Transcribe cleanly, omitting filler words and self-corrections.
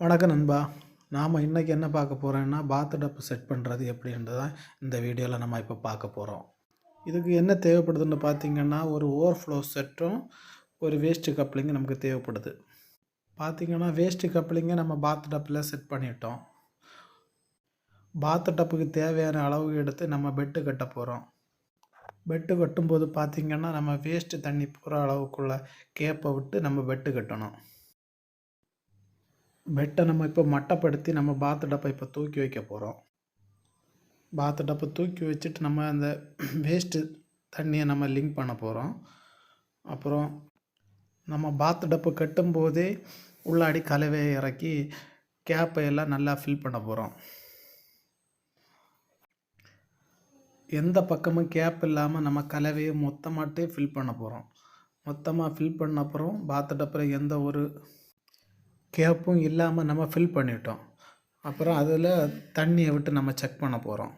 வணக்கம் நண்பா. நாம் இன்றைக்கி என்ன பார்க்க போகிறோன்னா பாத் டப் செட் பண்ணுறது எப்படின்றது தான் இந்த வீடியோவில் நம்ம இப்போ பார்க்க போகிறோம். இதுக்கு என்ன தேவைப்படுதுன்னு பார்த்திங்கன்னா, ஒரு ஓவர்ஃப்ளோ செட்டும் ஒரு வேஸ்ட்டு கப்ளிங்கும் நமக்கு தேவைப்படுது. பார்த்திங்கன்னா வேஸ்ட்டு கப்ளிங்கை நம்ம பாத் டப்பில் செட் பண்ணிட்டோம். பாத் டப்புக்கு தேவையான அளவு எடுத்து நம்ம பெட்டு கட்ட போகிறோம். பெட்டு கட்டும்போது பார்த்திங்கன்னா நம்ம வேஸ்ட்டு தண்ணி போகிற அளவுக்குள்ள கேப்பை விட்டு நம்ம பெட்டு கட்டணும். பெட்டை நம்ம இப்போ மட்டப்படுத்தி நம்ம பாத் டப்பை இப்போ தூக்கி வைக்க போகிறோம். பாத் டப்பை தூக்கி வச்சுட்டு நம்ம அந்த வேஸ்ட்டு தண்ணியை நம்ம லிங்க் பண்ண போகிறோம். அப்புறம் நம்ம பாத் டப்பு கட்டும்போதே உள்ளாடி கலவையை இறக்கி கேப்பை எல்லாம் நல்லா ஃபில் பண்ண போகிறோம். எந்த பக்கமும் கேப் இல்லாமல் நம்ம கலவையை மொத்தமாகட்டே ஃபில் பண்ண போகிறோம். மொத்தமாக ஃபில் பண்ண அப்புறம் பாத் டப்பில் எந்த ஒரு கேப்பும் இல்லாமல் நம்ம ஃபில் பண்ணிட்டோம். அப்புறம் அதில் தண்ணியை விட்டு நம்ம செக் பண்ண போகிறோம்.